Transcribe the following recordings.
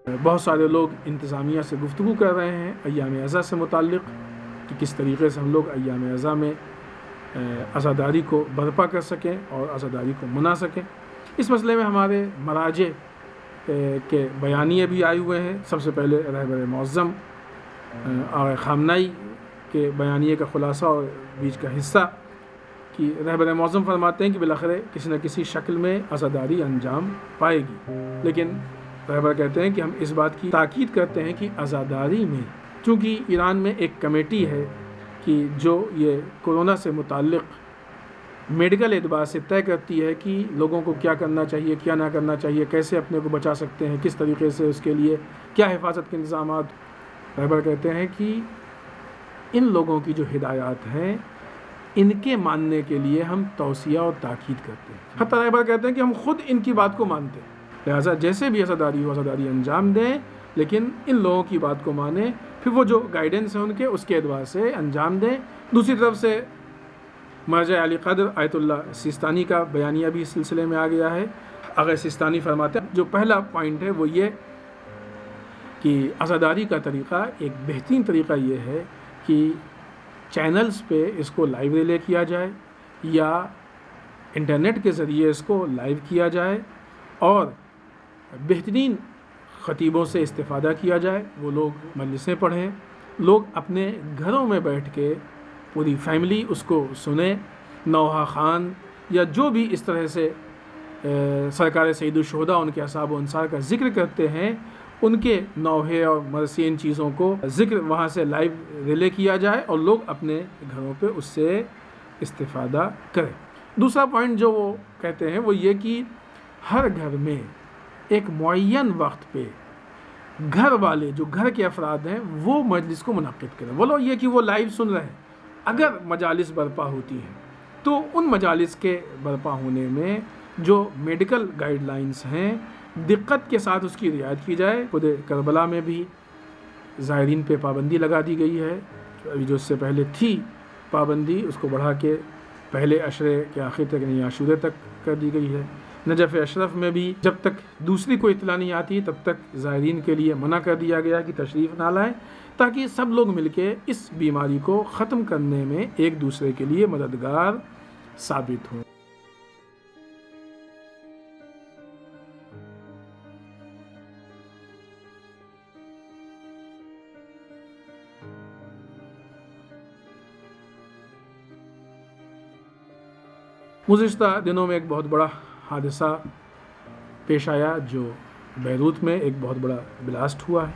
بہت سارے لوگ انتظامیہ سے گفتگو کر رہے ہیں ایام ازاں سے متعلق کہ کس طریقے سے ہم لوگ ایام ازاں میں عزاداری کو برپا کر سکیں اور عزاداری کو منا سکیں۔ اس مسئلے میں ہمارے مراجع کے بیانیے بھی آئے ہوئے ہیں۔ سب سے پہلے رہبر معظم آقا خامنہئی کے بیانیے کا خلاصہ اور بیچ کا حصہ کہ رہبر معظم فرماتے ہیں کہ بالآخر کسی نہ کسی شکل میں عزاداری انجام پائے گی، لیکن رہبر کہتے ہیں کہ ہم اس بات کی تاکید کرتے ہیں کہ عزاداری میں چونکہ ایران میں ایک کمیٹی ہے کہ جو یہ کورونا سے متعلق میڈیکل اعتبار سے طے کرتی ہے کہ لوگوں کو کیا کرنا چاہیے، کیا نہ کرنا چاہیے، کیسے اپنے کو بچا سکتے ہیں، کس طریقے سے اس کے لیے کیا حفاظت کے انتظامات۔ رہبر کہتے ہیں کہ ان لوگوں کی جو ہدایات ہیں ان کے ماننے کے لیے ہم توصیہ اور تاکید کرتے ہیں۔ حتیٰ رہبر کہتے ہیں کہ ہم خود ان کی بات کو مانتے ہیں، لہٰذا جیسے بھی عزاداری ہو عزاداری انجام دیں، لیکن ان لوگوں کی بات کو مانیں، پھر وہ جو گائیڈنس ہے ان کے اس کے اعتبار سے انجام دیں۔ دوسری طرف سے مرجع علی قدر آیت اللہ سیستانی کا بیانیہ بھی اس سلسلے میں آ گیا ہے۔ آقا سیستانی فرماتے ہیں جو پہلا پوائنٹ ہے وہ یہ کہ عزاداری کا طریقہ ایک بہترین طریقہ یہ ہے کہ چینلز پہ اس کو لائیو ریلے کیا جائے یا انٹرنیٹ کے ذریعے اس کو لائیو کیا جائے اور بہترین خطیبوں سے استفادہ کیا جائے، وہ لوگ مجلسیں پڑھیں، لوگ اپنے گھروں میں بیٹھ کے پوری فیملی اس کو سنیں، نوحہ خان یا جو بھی اس طرح سے سرکار سید الشہداء ان کے اصحاب و انصار کا ذکر کرتے ہیں، ان کے نوحے اور مرثی ان چیزوں کو ذکر وہاں سے لائیو ریلے کیا جائے اور لوگ اپنے گھروں پہ اس سے استفادہ کریں۔ دوسرا پوائنٹ جو وہ کہتے ہیں وہ یہ کہ ہر گھر میں ایک معین وقت پہ گھر والے جو گھر کے افراد ہیں وہ مجلس کو منعقد کریں۔ بولو یہ کہ وہ لائیو سن رہے ہیں، اگر مجالس برپا ہوتی ہیں تو ان مجالس کے برپا ہونے میں جو میڈیکل گائیڈ لائنز ہیں دقت کے ساتھ اس کی رعایت کی جائے۔ خود کربلا میں بھی زائرین پہ پابندی لگا دی گئی ہے، جو اس سے پہلے تھی پابندی اس کو بڑھا کے پہلے عشرے کے آخر تک یعنی عاشورے تک کر دی گئی ہے۔ نجف اشرف میں بھی جب تک دوسری کوئی اطلاع نہیں آتی تب تک زائرین کے لیے منع کر دیا گیا کہ تشریف نہ لائیں، تاکہ سب لوگ مل کے اس بیماری کو ختم کرنے میں ایک دوسرے کے لیے مددگار ثابت ہوں۔ گزشتہ دنوں میں ایک بہت بڑا حادثہ پیش آیا جو بیروت میں ایک بہت بڑا بلاسٹ ہوا ہے،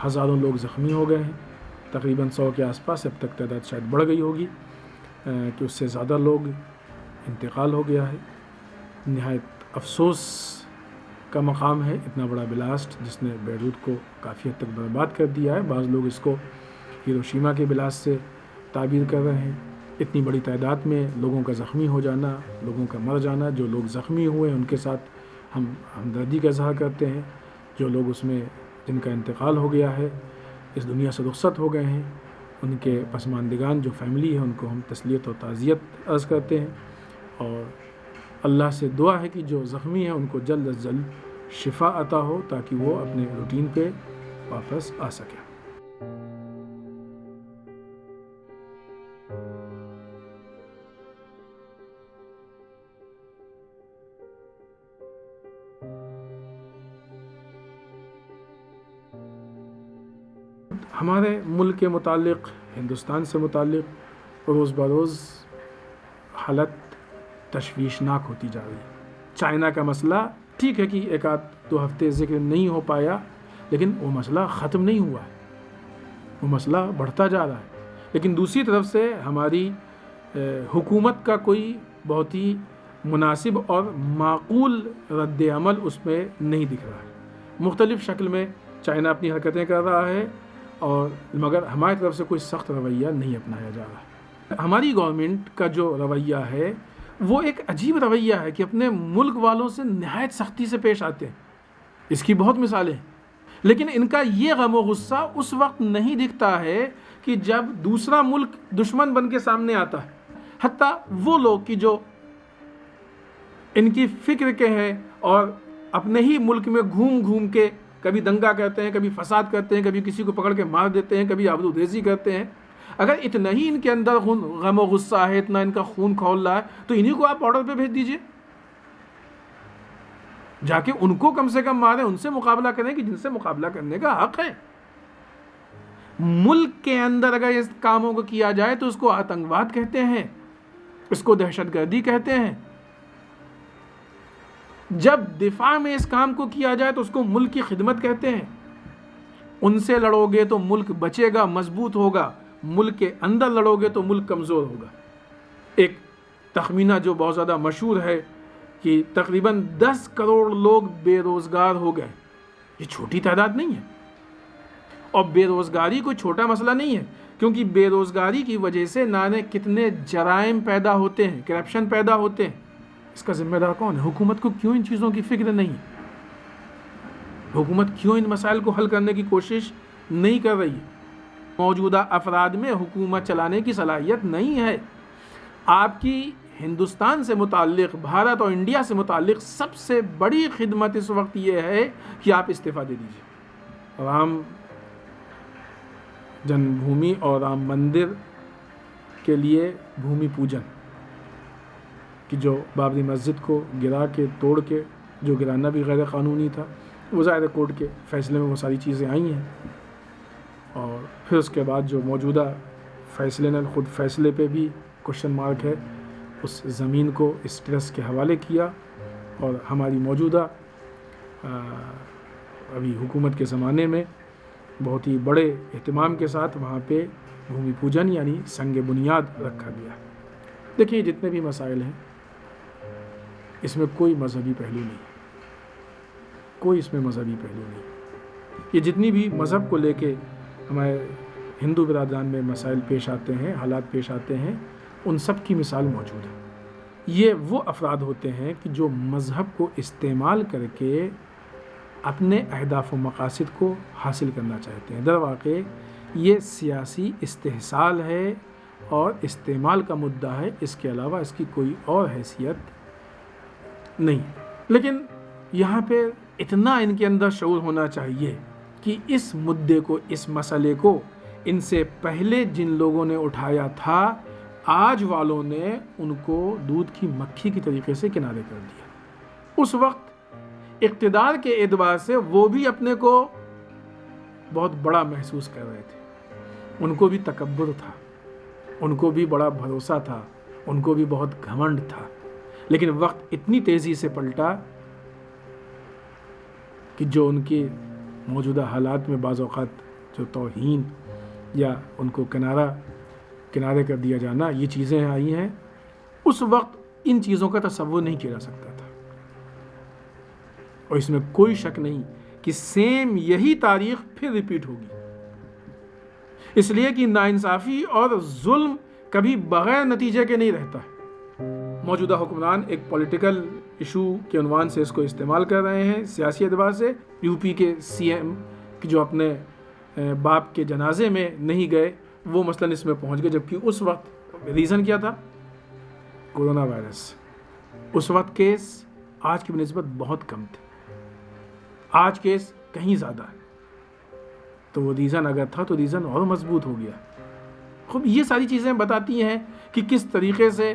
ہزاروں لوگ زخمی ہو گئے ہیں، تقریباً 100 کے آس پاس، اب تک تعداد شاید بڑھ گئی ہوگی کہ اس سے زیادہ لوگ انتقال ہو گیا ہے۔ نہایت افسوس کا مقام ہے اتنا بڑا بلاسٹ جس نے بیروت کو کافی حد تک برباد کر دیا ہے۔ بعض لوگ اس کو ہیروشیما کے بلاسٹ سے تعبیر کر رہے ہیں۔ اتنی بڑی تعداد میں لوگوں کا زخمی ہو جانا، لوگوں کا مر جانا، جو لوگ زخمی ہوئے ہیں ان کے ساتھ ہم ہمدردی کا اظہار کرتے ہیں، جو لوگ اس میں جن کا انتقال ہو گیا ہے، اس دنیا سے رخصت ہو گئے ہیں، ان کے پسماندگان جو فیملی ہے ان کو ہم تسلیت و تعزیت عرض کرتے ہیں، اور اللہ سے دعا ہے کہ جو زخمی ہیں ان کو جلد از جلد شفا عطا ہو تاکہ وہ اپنے روٹین پہ واپس آ سکیں۔ ہمارے ملک کے متعلق، ہندوستان سے متعلق روز بروز حالت تشویشناک ہوتی جا رہی ہے۔ چائنا کا مسئلہ ٹھیک ہے کہ ایک آدھ 2 ہفتے ذکر نہیں ہو پایا، لیکن وہ مسئلہ ختم نہیں ہوا ہے، وہ مسئلہ بڑھتا جا رہا ہے۔ لیکن دوسری طرف سے ہماری حکومت کا کوئی بہت ہی مناسب اور معقول رد عمل اس میں نہیں دکھ رہا ہے۔ مختلف شکل میں چائنا اپنی حرکتیں کر رہا ہے اور مگر ہماری طرف سے کوئی سخت رویہ نہیں اپنایا جا رہا۔ ہماری گورنمنٹ کا جو رویہ ہے وہ ایک عجیب رویہ ہے کہ اپنے ملک والوں سے نہایت سختی سے پیش آتے ہیں، اس کی بہت مثالیں ہیں، لیکن ان کا یہ غم و غصہ اس وقت نہیں دکھتا ہے کہ جب دوسرا ملک دشمن بن کے سامنے آتا ہے۔ حتیٰ وہ لوگ کی جو ان کی فکر کے ہیں اور اپنے ہی ملک میں گھوم گھوم کے کبھی دنگا کرتے ہیں، کبھی فساد کرتے ہیں، کبھی کسی کو پکڑ کے مار دیتے ہیں، کبھی آبروریزی کرتے ہیں. اگر اتنا ہی ان کے اندر غم و غصہ ہے، اتنا ان کا خون کھول رہا ہے، تو انہی کو آپ بارڈر پہ بھیج دیجئے، جا کے ان کو کم سے کم ماریں، ان سے مقابلہ کریں کہ جن سے مقابلہ کرنے کا حق ہے. ملک کے اندر اگر اس کاموں کو کیا جائے تو اس کو آتنکواد کہتے ہیں، اس کو دہشت گردی کہتے ہیں. جب دفاع میں اس کام کو کیا جائے تو اس کو ملک کی خدمت کہتے ہیں. ان سے لڑو گے تو ملک بچے گا، مضبوط ہوگا. ملک کے اندر لڑو گے تو ملک کمزور ہوگا. ایک تخمینہ جو بہت زیادہ مشہور ہے کہ تقریباً 10 کروڑ لوگ بے روزگار ہو گئے. یہ چھوٹی تعداد نہیں ہے، اور بے روزگاری کوئی چھوٹا مسئلہ نہیں ہے، کیونکہ بے روزگاری کی وجہ سے نہ کتنے جرائم پیدا ہوتے ہیں، کرپشن پیدا ہوتے ہیں. اس کا ذمہ دار کون ہے؟ حکومت کو کیوں ان چیزوں کی فکر نہیں؟ حکومت کیوں ان مسائل کو حل کرنے کی کوشش نہیں کر رہی؟ موجودہ افراد میں حکومت چلانے کی صلاحیت نہیں ہے. آپ کی ہندوستان سے متعلق، بھارت اور انڈیا سے متعلق سب سے بڑی خدمت اس وقت یہ ہے کہ آپ استعفیٰ دے دیجیے. رام جنم بھومی اور رام مندر کے لیے بھومی پوجن، کہ جو بابری مسجد کو گرا کے توڑ کے، جو گرانا بھی غیر قانونی تھا، وہ ظاہر کورٹ کے فیصلے میں وہ ساری چیزیں آئی ہیں. اور پھر اس کے بعد جو موجودہ فیصلے نے خود فیصلے پہ بھی کوشچن مارک ہے، اس زمین کو اس ٹرسٹ کے حوالے کیا. اور ہماری موجودہ ابھی حکومت کے زمانے میں بہت ہی بڑے اہتمام کے ساتھ وہاں پہ بھومی پوجن یعنی سنگ بنیاد رکھا گیا. دیکھیے جتنے بھی مسائل ہیں اس میں کوئی مذہبی پہلو نہیں، کوئی اس میں مذہبی پہلو نہیں. یہ جتنی بھی مذہب کو لے کے ہمارے ہندو برادران میں مسائل پیش آتے ہیں، حالات پیش آتے ہیں، ان سب کی مثال موجود ہے. یہ وہ افراد ہوتے ہیں کہ جو مذہب کو استعمال کر کے اپنے اہداف و مقاصد کو حاصل کرنا چاہتے ہیں. در واقع یہ سیاسی استحصال ہے اور استعمال کا مدعا ہے، اس کے علاوہ اس کی کوئی اور حیثیت نہیں. لیکن یہاں پہ اتنا ان کے اندر شعور ہونا چاہیے کہ اس مدعے کو، اس مسئلے کو ان سے پہلے جن لوگوں نے اٹھایا تھا، آج والوں نے ان کو دودھ کی مکھی کی طریقے سے کنارے کر دیا. اس وقت اقتدار کے اعتبار سے وہ بھی اپنے کو بہت بڑا محسوس کر رہے تھے. ان کو بھی تکبر تھا، ان کو بھی بڑا بھروسہ تھا، ان کو بھی بہت گھمنڈ تھا. لیکن وقت اتنی تیزی سے پلٹا کہ جو ان کے موجودہ حالات میں بعض اوقات جو توہین یا ان کو کنارے کر دیا جانا، یہ چیزیں آئی ہیں، اس وقت ان چیزوں کا تصور نہیں کیا جا سکتا تھا. اور اس میں کوئی شک نہیں کہ سیم یہی تاریخ پھر ریپیٹ ہوگی، اس لیے کہ ناانصافی اور ظلم کبھی بغیر نتیجے کے نہیں رہتا. موجودہ حکمران ایک پولیٹیکل ایشو کے عنوان سے اس کو استعمال کر رہے ہیں سیاسی اعتبار سے. یو پی کے سی ایم جو اپنے باپ کے جنازے میں نہیں گئے، وہ مثلاً اس میں پہنچ گئے، جبکہ اس وقت ریزن کیا تھا؟ Corona virus. اس وقت کیس آج کی بنسبت بہت کم تھے، آج کیس کہیں زیادہ ہے. تو وہ ریزن اگر تھا تو ریزن اور مضبوط ہو گیا. خوب یہ ساری چیزیں بتاتی ہیں کہ کس طریقے سے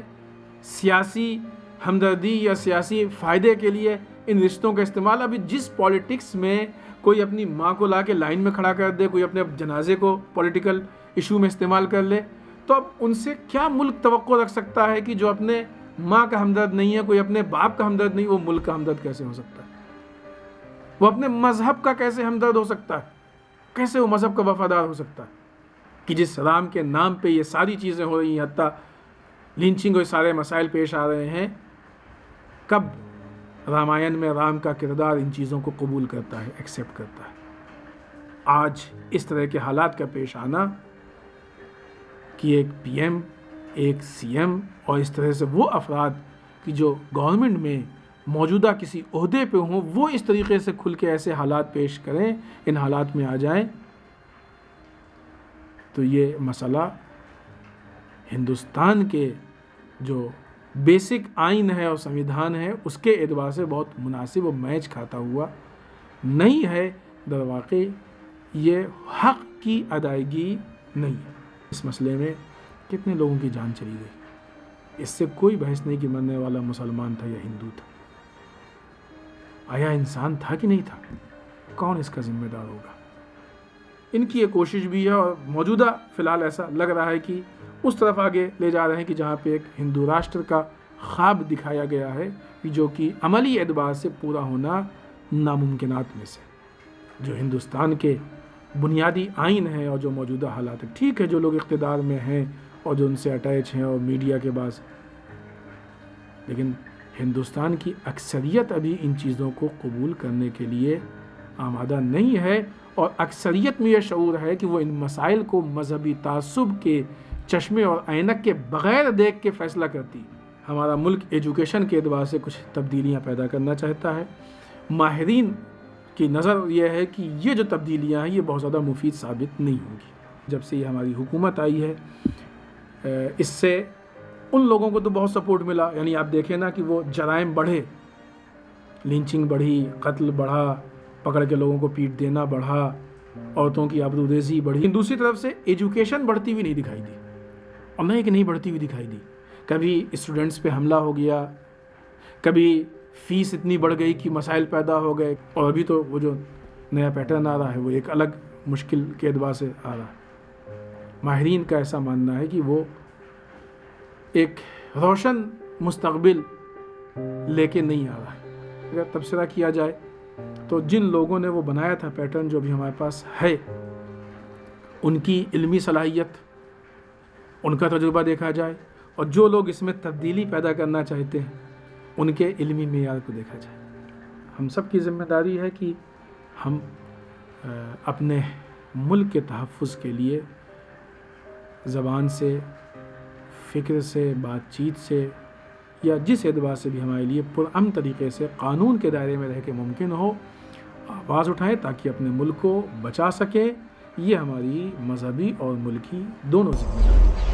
سیاسی ہمدردی یا سیاسی فائدے کے لیے ان رشتوں کا استعمال. ابھی جس پالیٹکس میں کوئی اپنی ماں کو لا کے لائن میں کھڑا کر دے، کوئی اپنے جنازے کو پولیٹیکل ایشو میں استعمال کر لے، تو اب ان سے کیا ملک توقع رکھ سکتا ہے کہ جو اپنے ماں کا ہمدرد نہیں ہے، کوئی اپنے باپ کا ہمدرد نہیں، وہ ملک کا ہمدرد کیسے ہو سکتا ہے؟ وہ اپنے مذہب کا کیسے ہمدرد ہو سکتا ہے؟ کیسے وہ مذہب کا وفادار ہو سکتا ہے؟ کہ جس رام کے نام پہ یہ ساری چیزیں ہو رہی ہیں، حتیٰ لنچنگ اور سارے مسائل پیش آ رہے ہیں، کب رامائن میں رام کا کردار ان چیزوں کو قبول کرتا ہے، ایکسیپٹ کرتا ہے؟ آج اس طرح کے حالات کا پیش آنا کہ ایک پی ایم، ایک سی ایم اور اس طرح سے وہ افراد کہ جو گورنمنٹ میں موجودہ کسی عہدے پہ ہوں، وہ اس طریقے سے کھل کے ایسے حالات پیش کریں، ان حالات میں آ جائیں، تو یہ مسئلہ ہندوستان کے جو بیسک آئین ہے اور سنویدھان ہے اس کے اعتبار سے بہت مناسب اور میچ کھاتا ہوا نہیں ہے در واقع یہ حق کی ادائیگی نہیں ہے۔ اس مسئلے میں کتنے لوگوں کی جان چلی گئی، اس سے کوئی بحث نہیں کہ مرنے والا مسلمان تھا یا ہندو تھا، آیا انسان تھا کہ نہیں تھا، کون اس کا ذمہ دار ہوگا؟ ان کی یہ کوشش بھی ہے، اور موجودہ فی الحال ایسا لگ رہا ہے کہ اس طرف آگے لے جا رہے ہیں کہ جہاں پہ ایک ہندو راشٹر کا خواب دکھایا گیا ہے جو کہ عملی اعتبار سے پورا ہونا ناممکنات میں سے، جو ہندوستان کے بنیادی آئین ہے اور جو موجودہ حالات ہیں۔ ٹھیک ہے جو لوگ اقتدار میں ہیں اور جو ان سے اٹیچ ہیں اور میڈیا کے بعض، لیکن ہندوستان کی اکثریت ابھی ان چیزوں کو قبول کرنے کے لیے آمادہ نہیں ہے، اور اکثریت میں یہ شعور ہے کہ وہ ان مسائل کو مذہبی تعصب کے چشمے اور اینک کے بغیر دیکھ کے فیصلہ کرتی۔ ہمارا ملک ایجوکیشن کے اعتبار سے کچھ تبدیلیاں پیدا کرنا چاہتا ہے، ماہرین کی نظر یہ ہے کہ یہ جو تبدیلیاں ہیں یہ بہت زیادہ مفید ثابت نہیں ہوں گی۔ جب سے یہ ہماری حکومت آئی ہے اس سے ان لوگوں کو تو بہت سپورٹ ملا، یعنی آپ دیکھیں نا کہ وہ جرائم بڑھے، لنچنگ بڑھی، قتل بڑھا، پکڑ کے لوگوں کو پیٹ دینا بڑھا، عورتوں کی آبروریزی بڑھی، لیکن دوسری طرف سے ایجوکیشن بڑھتی ہوئی نہیں دکھائی دی، اور نہیں کہ نہیں بڑھتی ہوئی دکھائی دی۔ کبھی اسٹوڈنٹس پہ حملہ ہو گیا، کبھی فیس اتنی بڑھ گئی کہ مسائل پیدا ہو گئے، اور ابھی تو وہ جو نیا پیٹرن آ رہا ہے وہ ایک الگ مشکل کے اعتبار سے آ رہا ہے۔ ماہرین کا ایسا ماننا ہے کہ وہ ایک روشن مستقبل لے کے نہیں آ رہا ہے۔ اگر تبصرہ کیا جائے تو جن لوگوں نے وہ بنایا تھا پیٹرن جو بھی ہمارے پاس ہے، ان کی علمی صلاحیت، ان کا تجربہ دیکھا جائے، اور جو لوگ اس میں تبدیلی پیدا کرنا چاہتے ہیں ان کے علمی معیار کو دیکھا جائے، ہم سب کی ذمہ داری ہے کہ ہم اپنے ملک کے تحفظ کے لیے زبان سے، فکر سے، بات چیت سے، یا جس اعتبار سے بھی ہمارے لیے پرامن طریقے سے قانون کے دائرے میں رہ کے ممکن ہو، آواز اٹھائیں تاکہ اپنے ملک کو بچا سکیں۔ یہ ہماری مذہبی اور ملکی دونوں ذمہ داری ہے۔